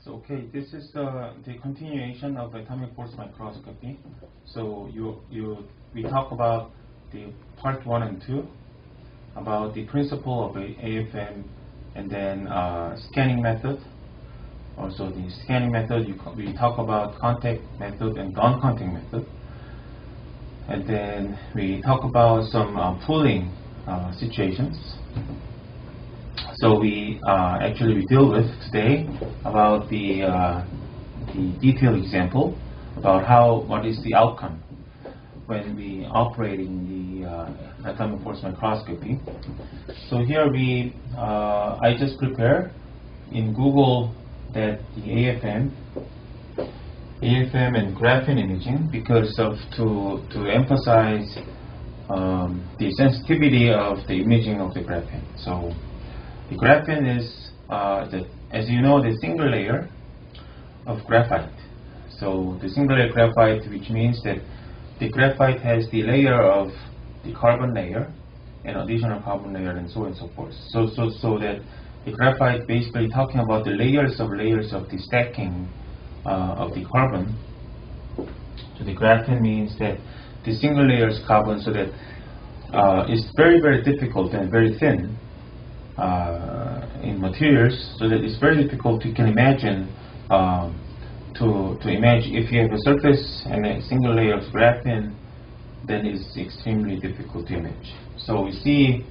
So okay, this is the continuation of atomic force microscopy. So we talk about the part 1 and 2 about the principle of AFM, and then scanning method. Also the scanning method, we talk about contact method and non-contact method. And then we talk about some pooling situations. So we deal with today about the detailed example about what is the outcome when we operating the atomic force microscopy. So here I just prepare in Google that the AFM and graphene imaging because to emphasize the sensitivity of the imaging of the graphene. So the graphene is, as you know, the single layer of graphite. So the single layer graphite, which means that the graphite has the layer of the carbon layer and additional carbon layer and so on and so forth. So that the graphite basically talking about the layers of the stacking of the carbon. So the graphene means that the single layers carbon, so that it's very, very difficult and very thin in materials, so that it's very difficult. You can imagine to imagine if you have a surface and a single layer of graphene, then it's extremely difficult to image. So we see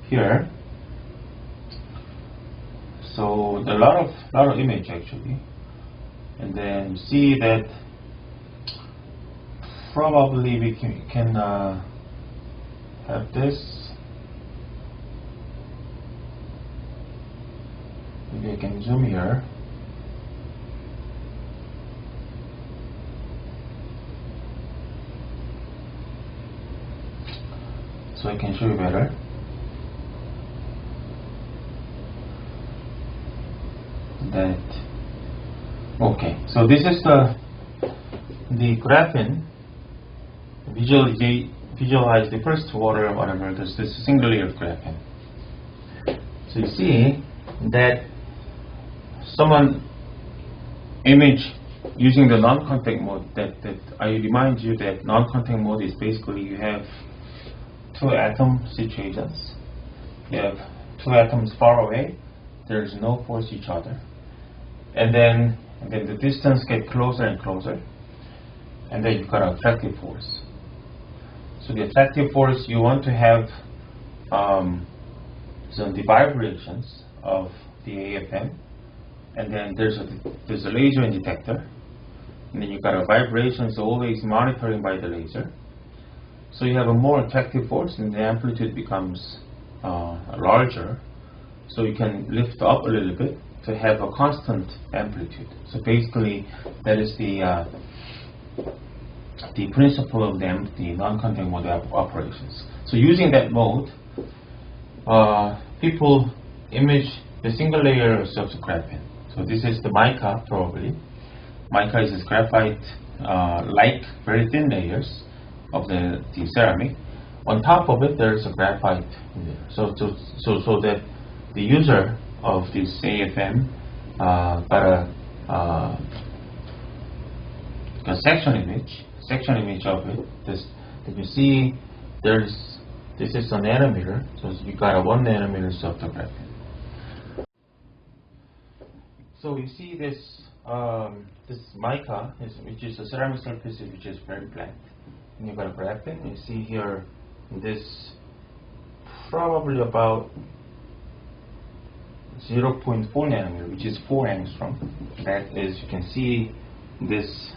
here. So a lot of image actually, and then see that probably we can have this. Maybe I can zoom here. So I can show you better. Okay, so this is the graphene. Visualize the first order, whatever. This is single layer of graphene. So you see that someone image using the non-contact mode. That I remind you that non-contact mode is basically you have two atom situations. You have two atoms far away. There is no force each other. And then the distance get closer and closer, and then you've got an attractive force. So the attractive force, you want to have the vibrations of the AFM, and then there's a laser and detector, and then you've got a vibrations always monitoring by the laser. So you have a more attractive force, and the amplitude becomes larger. So you can lift up a little bit to have a constant amplitude. So basically, that is the principle of the non-contact mode operations. So using that mode, people image the single layers of the graphene. So this is the mica, probably. Mica is this graphite, like very thin layers of the ceramic. On top of it, there's a graphite in there. So that the user of this AFM got a section image of it. This, if you see, this is a nanometer, so you got a 1 nanometer of the graphene. So you see this mica, which is a ceramic surface which is very flat, and you got a graphene. You see here this probably about 0.4 nanometer, which is 4 angstrom. That is, you can see this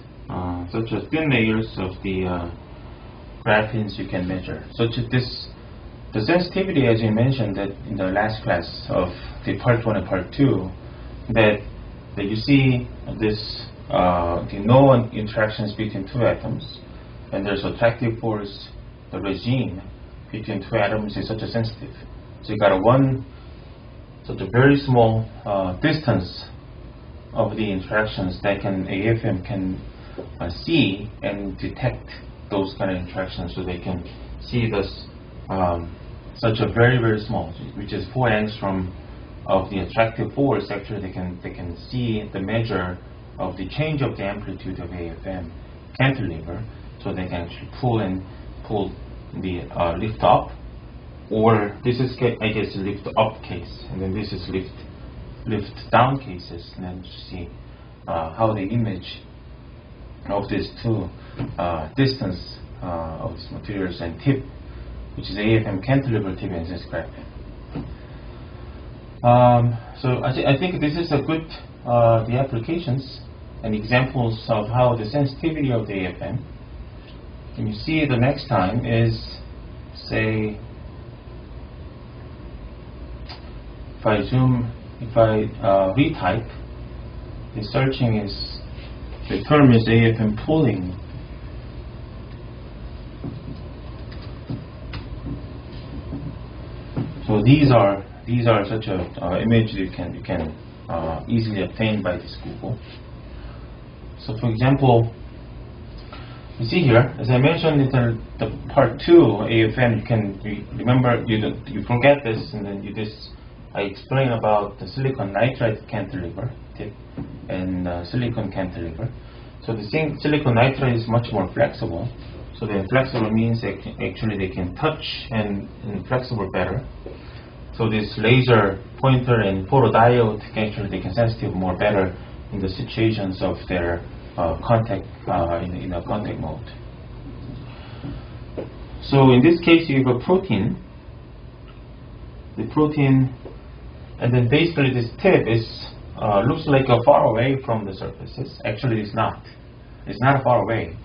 such as thin layers of the graphenes you can measure. The sensitivity, as you mentioned that in the last class of the part 1 and part 2, that you see this the no interactions between two atoms, and there's attractive force, the regime between two atoms is such a sensitive. So you got such a very small distance of the interactions that AFM can see and detect those kind of interactions, so they can see this such a very, very small, which is 4 angstrom of the attractive force, actually they can see the measure of the change of the amplitude of AFM cantilever, so they can actually pull the lift up, or this is I guess lift up case, and then this is lift down cases, and then see how the image of these two distance of these materials and tip, which is AFM cantilever tip and this graphene. So I think this is a good the applications and examples of how the sensitivity of the AFM. And you see the next time is, say, if I retype, the searching is, the term is AFM pulling. So these are such a image you can easily obtain by this Google. So for example, you see here, as I mentioned in the part 2 AFM, you can remember, you forget this, and then I explain about the silicon nitride cantilever tip and silicon cantilever. So the silicon nitride is much more flexible. So the flexible means actually they can touch and flexible better. So this laser pointer and photodiode they can sensitive more better in the situations of their contact in a contact mode. So in this case, you have a protein. The protein, and then basically this tip is looks like a far away from the surfaces. Actually, it's not. It's not far away.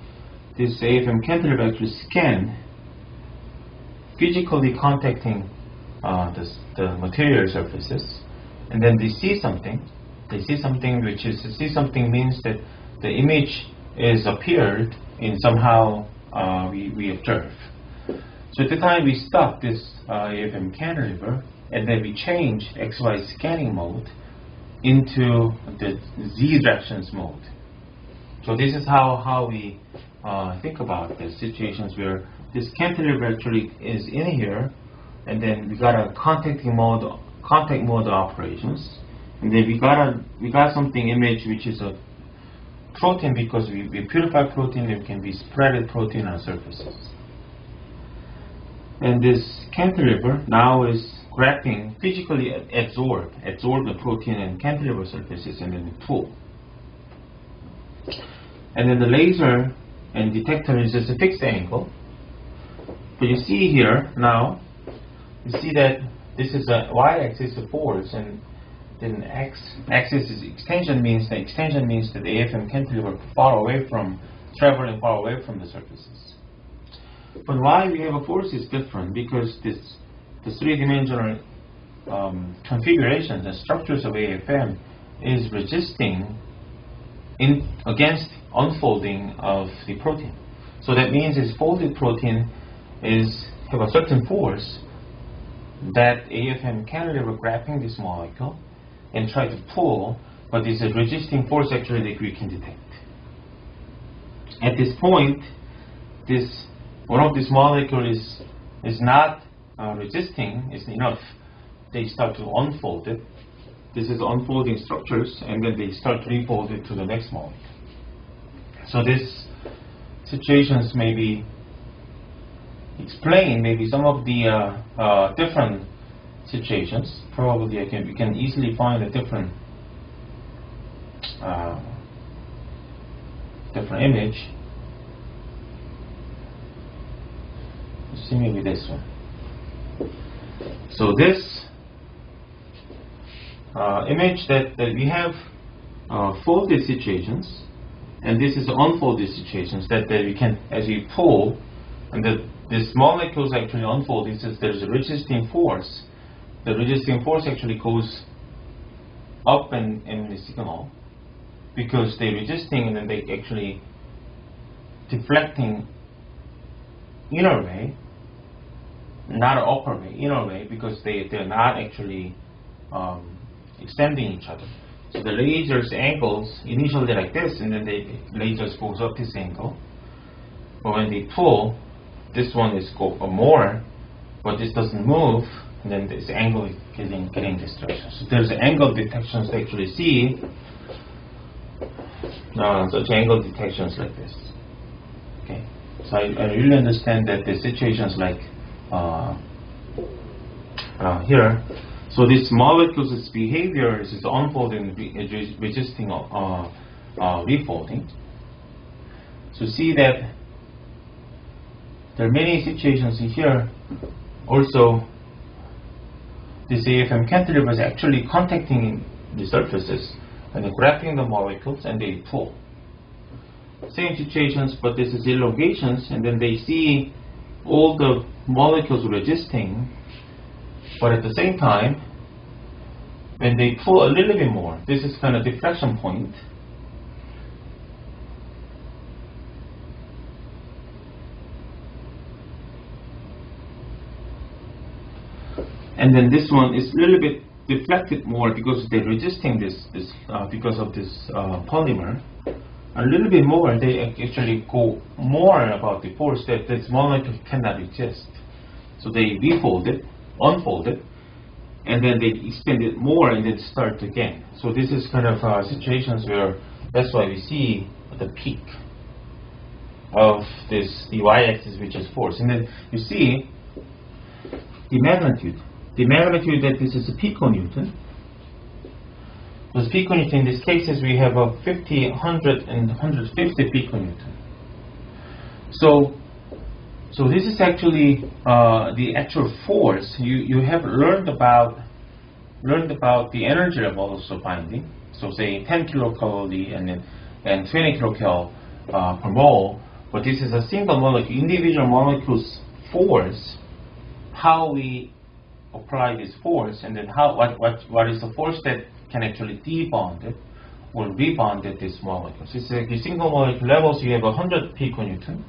This AFM cantilever actually scan, physically contacting the material surfaces, and then they see something. They see something, which is see something means that the image is appeared in somehow we observe. So at the time we stop this AFM cantilever, and then we change XY scanning mode into the Z directions mode. So this is how we think about the situations where this cantilever actually is in here, and then we got a contact mode operations, and then we got something image which is a protein, because we purify protein, it can be spreaded protein on surfaces. And this cantilever now is grabbing, physically absorb the protein and cantilever surfaces, and then we pull. And then the laser and detector is just a fixed angle. But you see here now, you see that this is a y-axis of force, and then x-axis is extension, means that the AFM cantilever traveling far away from the surfaces. But why we have a force is different, because the three-dimensional configurations and structures of AFM is resisting against unfolding of the protein. So that means this folded protein have a certain force that AFM cantilever grabbing this molecule and try to pull, but this is a resisting force actually that we can detect. At this point, one of these molecules is not resisting is enough. They start to unfold it. This is unfolding structures, and then they start to refold it to the next molecule. So these situations maybe explain maybe some of the different situations. Probably we can easily find a different image. Let's see, maybe this one. So this image that we have folded situations, and this is unfolded situations that we can, as we pull, and this molecules actually unfold. There's a resisting force. The resisting force actually goes up in the signal, because they're resisting, and then they actually deflecting inner way, not upper way, inner way, because they're not actually extending each other. So the lasers angles initially like this, and then the lasers goes up this angle. But when they pull, this one is go more, but this doesn't move. and then this angle is getting this direction. So there's angle detections to actually see such angle detections like this. Okay, so I really understand that the situations like here. So this molecule's behavior is unfolding, resisting refolding. So see that there are many situations in here. Also, this AFM cantilever is actually contacting the surfaces and grabbing the molecules, and they pull. Same situations, but this is elongations, and then they see all the molecules resisting, but at the same time, when they pull a little bit more, this is kind of deflection point. And then this one is a little bit deflected more because they're resisting this because of this polymer. A little bit more, they actually go more about the force that this molecule cannot resist. So they refold it, unfold it, and then they extend it more and then start again. So this is kind of situations where that's why we see the peak of this, the y-axis, which is force. And then you see the magnitude. The magnitude that this is a piconewton. Because piconewton in these cases we have a 50, 100, and 150 piconewton. So this is actually the actual force. You have learned about the energy levels of binding. So say 10 kilocalorie and 20 kilocalorie per mole. But this is a single molecule, individual molecule's force. How we apply this force, and then what is the force that can actually debond it or rebond it, this molecule. So it's like the single molecule levels. You have 100 piconewton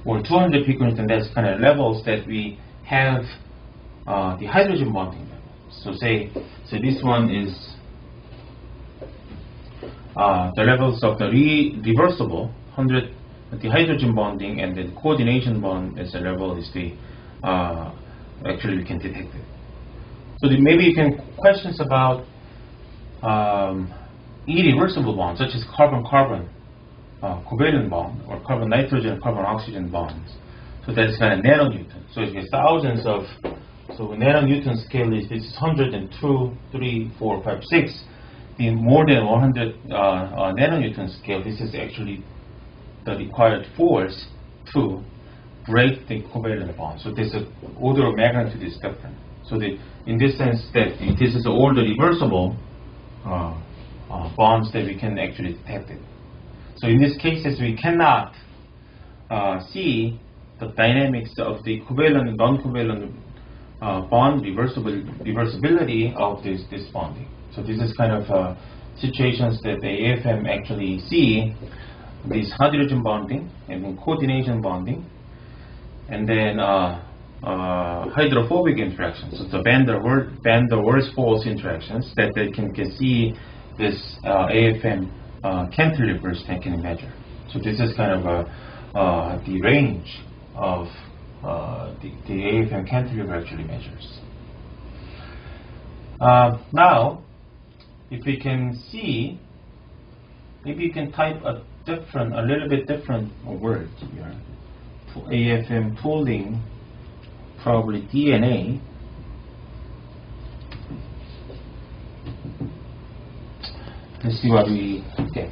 or 200 piconewton. That's kind of levels that we have the hydrogen bonding level. So this one is the levels of the reversible 100 the hydrogen bonding, and then coordination bond as a level is the actually we can detect it. So maybe you can questions about irreversible bonds such as carbon-carbon covalent bond or carbon-nitrogen, carbon-oxygen bonds. So that's kind of nanonewton. So it gets thousands of. So nanonewton scale is this is 102, 3, 4, 5, 6. The more than 100 nanonewton scale, this is actually the required force to break the covalent bond. So this order of magnitude is different. So in this sense that this is all the reversible bonds that we can actually detect it. So in these cases we cannot see the dynamics of the covalent and non-covalent bond reversibility of this bonding. So this is kind of situations that the AFM actually see, this hydrogen bonding and then coordination bonding, and then hydrophobic interactions. So the van der Waals interactions that they can see this AFM cantilevers they can measure. So this is kind of the range of the AFM cantilever actually measures. Now, if we can see, maybe you can type a little bit different word here. AFM pooling, probably DNA. Let's see what we get.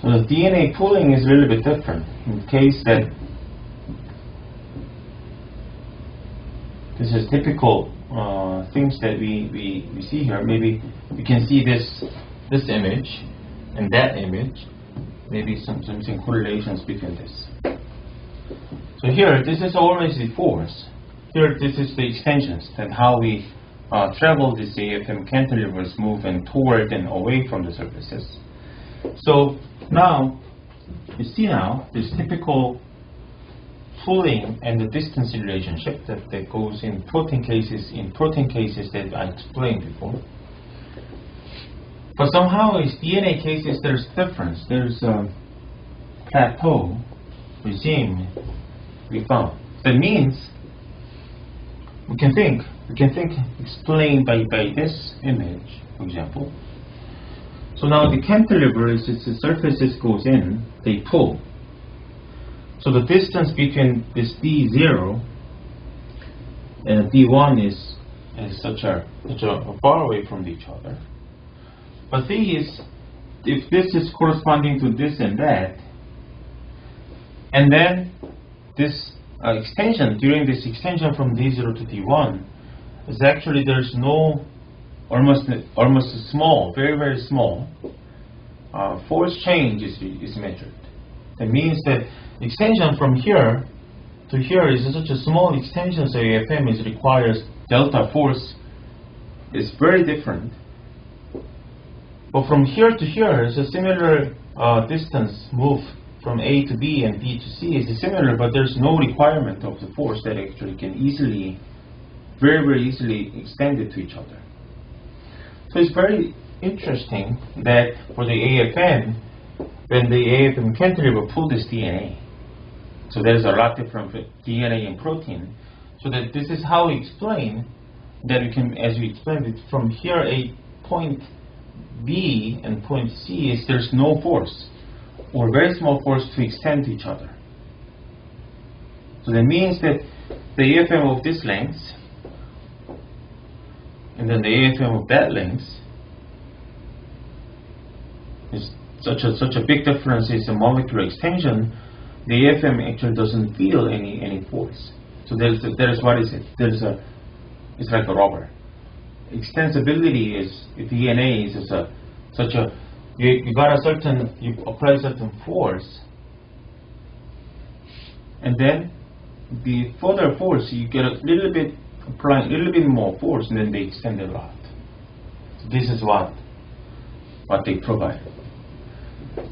So the DNA pooling is a little bit different. In the case that this is typical things that we see here. Maybe we can see this image and that image. Maybe some correlations between this. So here, this is always the force. Here, this is the extensions and how we travel this AFM cantilevers moving toward and away from the surfaces. So now, you see now this typical pooling and the distance relationship that goes in protein cases that I explained before. But somehow in DNA cases there's difference. There's a plateau regime we found. That means we can think explained by this image, for example. So now the cantilever is the surfaces goes in, they pull. So the distance between this D0 and D1 is such a far away from each other. But these, if this is corresponding to this and that, and then this extension, during this extension from D0 to D1, is actually there's no almost small, very small force change is measured. That means that extension from here to here is such a small extension, so AFM requires delta force is very different. But from here to here is a similar distance move from A to B and B to C is similar, but there's no requirement of the force that actually can easily, very easily extend it to each other. So it's very interesting that for the AFM, when the AFM cantilever pull this DNA, so there's a lot different DNA and protein. So that this is how we explain that we can, as we explained it, from here a point B and point C is there's no force or very small force to extend to each other. So that means that the AFM of this length and then the AFM of that length is such a big difference is a molecular extension. The AFM actually doesn't feel any force. So there's what is it? It's like a rubber. Extensibility is DNA is such a you apply certain force, and then the further force you get a little bit applying a little bit more force, and then they extend a lot. So this is what they provide.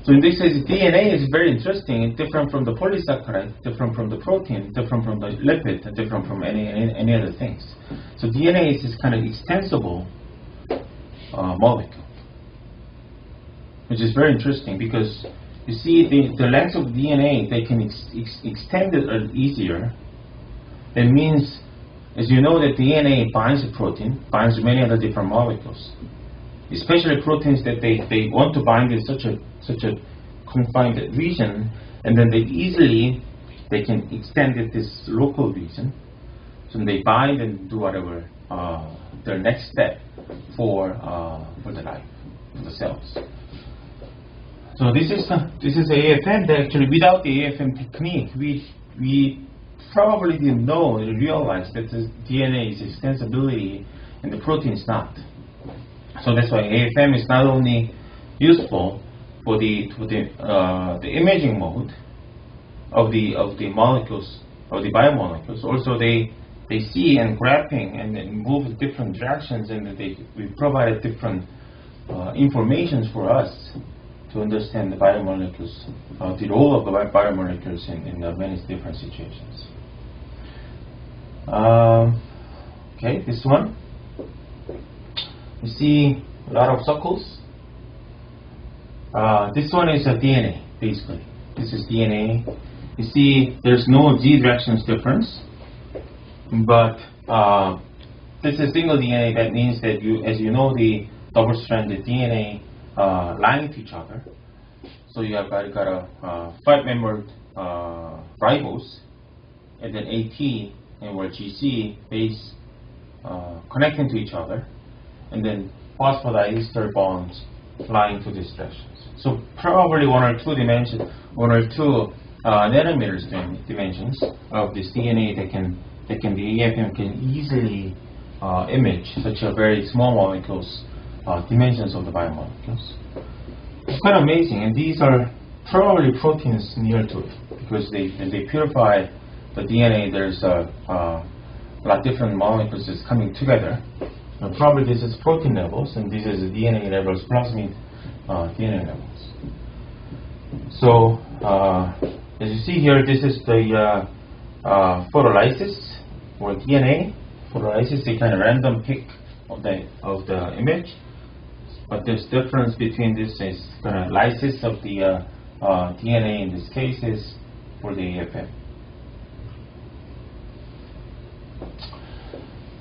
So in this case, DNA is very interesting. It's different from the polysaccharide, different from the protein, different from the lipid, and different from any other things. So DNA is this kind of extensible molecule, which is very interesting because you see the length of DNA, they can extend it easier. That means, as you know, that DNA binds to protein, binds to many other different molecules, especially proteins that they want to bind in such a confined region, and then they can extend it this local region. So they bind and do whatever their next step for the life, for the cells. So this is AFM. That actually, without the AFM technique, we probably didn't know or realize that the DNA is extensibility and the protein is not. So that's why AFM is not only useful for the imaging mode of the molecules, of the biomolecules. Also, they see and graphing and then move in different directions, and we provided different informations for us to understand the biomolecules, the role of the biomolecules in many different situations. Okay, this one. You see a lot of circles. This one is a DNA, basically. This is DNA. You see there's no Z directions difference, but this is single DNA. That means that as you know, the double-stranded DNA lying to each other. So you got a 5-membered ribose, and then AT and where GC base connecting to each other, and then phosphodiester bonds lying to these directions. So probably one or two nanometers dimensions of this DNA that the AFM can easily image such a very small molecules, dimensions of the biomolecules. It's quite amazing, and these are probably proteins near to it because when they purify the DNA, there's a lot of different molecules that's coming together. And probably this is protein levels, and this is the DNA levels, plasmid DNA levels. So as you see here, this is the photolysis or DNA. Photolysis is a kind of random pick of the image. but this difference between this is lysis of the DNA in this case is for the AFM.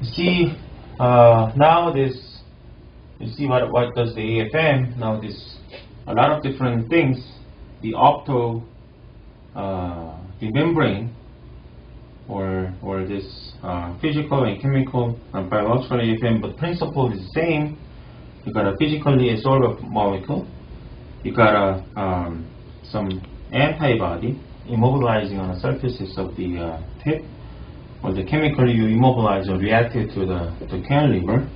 You see now this. You see what does the AFM now? This a lot of different things. The the membrane, or this physical and chemical and biological AFM, but principle is the same. You got a physically absorbed molecule. You got some antibody immobilizing on the surfaces of the tip, or the chemically you immobilize or react it to the cantilever.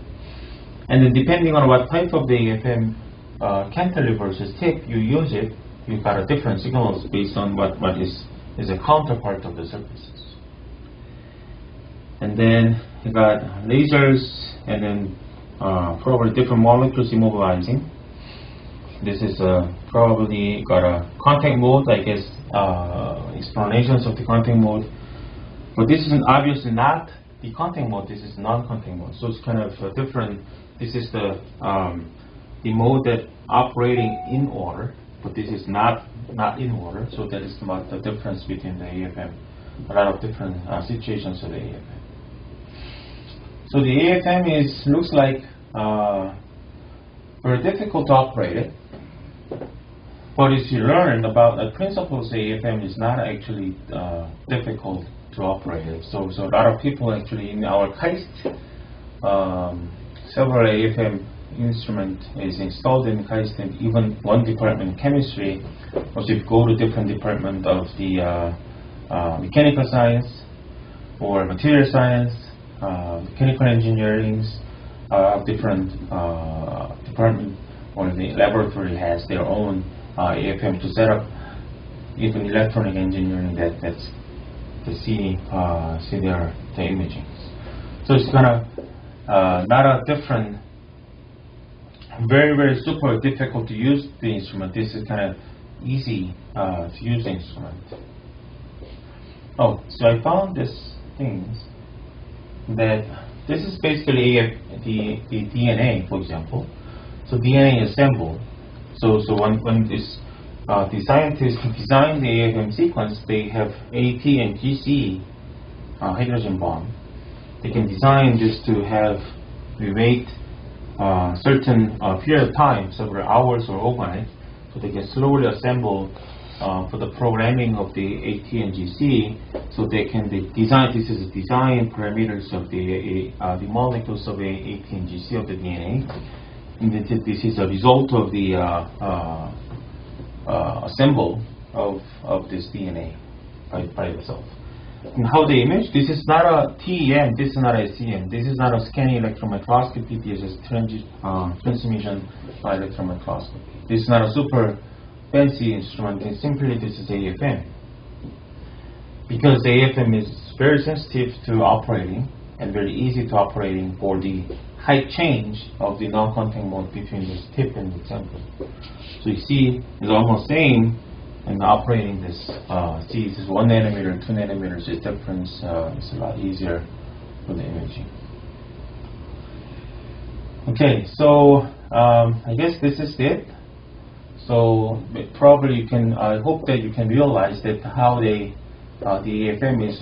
And then depending on what type of the AFM cantilever versus tip you use it, you got a different signals based on what is a counterpart of the surfaces. And then you got lasers, and then probably different molecules immobilizing. This is probably got a contact mode, I guess, explanations of the contact mode. But this is obviously not the contact mode, this is non-contact mode. So it's kind of different. This is the mode that operating in order, but this is not in order. So that is about the difference between the AFM. A lot of different situations of the AFM. So the AFM looks like very difficult to operate it. But as you learn about the principles, the AFM is not actually difficult to operate it. So a lot of people actually in our KAIST, several AFM instrument is installed in KAIST, and even one department, chemistry. Also, if you go to different department of the mechanical science or material science, mechanical engineering, different department or the laboratory has their own AFM to set up. Even electronic engineering that's to see the imaging. So it's kind of not a different, very super difficult to use the instrument. This is kind of easy to use the instrument. Oh, so I found this things that this is basically the DNA, for example. So DNA is assembled. So when this the scientists design the AFM sequence, they have AT and GC hydrogen bond. They can design this to have we wait certain period of time, several hours or overnight, so they can slowly assemble for the programming of the AT and GC, so they can design. This is design parameters of the molecules of the AT and GC of the DNA, and this is a result of the assemble of this DNA by itself. And how they image? This is not a TEM, this is not a SEM, this is not a scanning electron microscopy, this is transmission by electron microscopy. This is not a super fancy instrument, and simply this is AFM. Because the AFM is very sensitive to operating and very easy to operating for the height change of the non-contact mode between this tip and the sample. So you see, it's almost same, and operating this, see, this is 1 nanometer, 2 nanometers, the difference is a lot easier for the imaging. Okay, so I guess this is it. So probably you can, I hope that you can realize that how the AFM is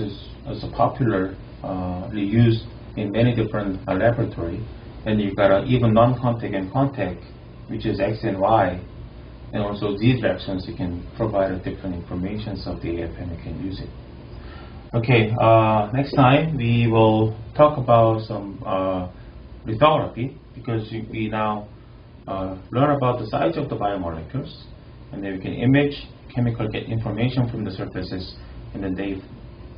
so popularly used in many different laboratories. And you've got even non-contact and contact, which is X and Y, and also these directions you can provide different information of the AFM, you can use it. Okay, next time we will talk about some lithography, because we now learn about the size of the biomolecules, and then we can image chemical, get information from the surfaces, and then they,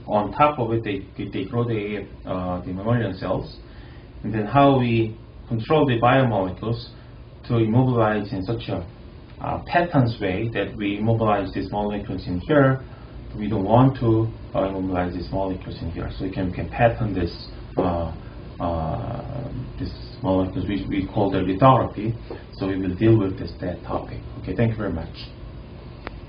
on top of it, they grow the mammalian cells, and then how we control the biomolecules to immobilize in such a patterns way that we immobilize these molecules in here. We don't want to immobilize these molecules in here, so we can pattern this molecules, which we call the lithography. So we will deal with that topic. Okay, thank you very much.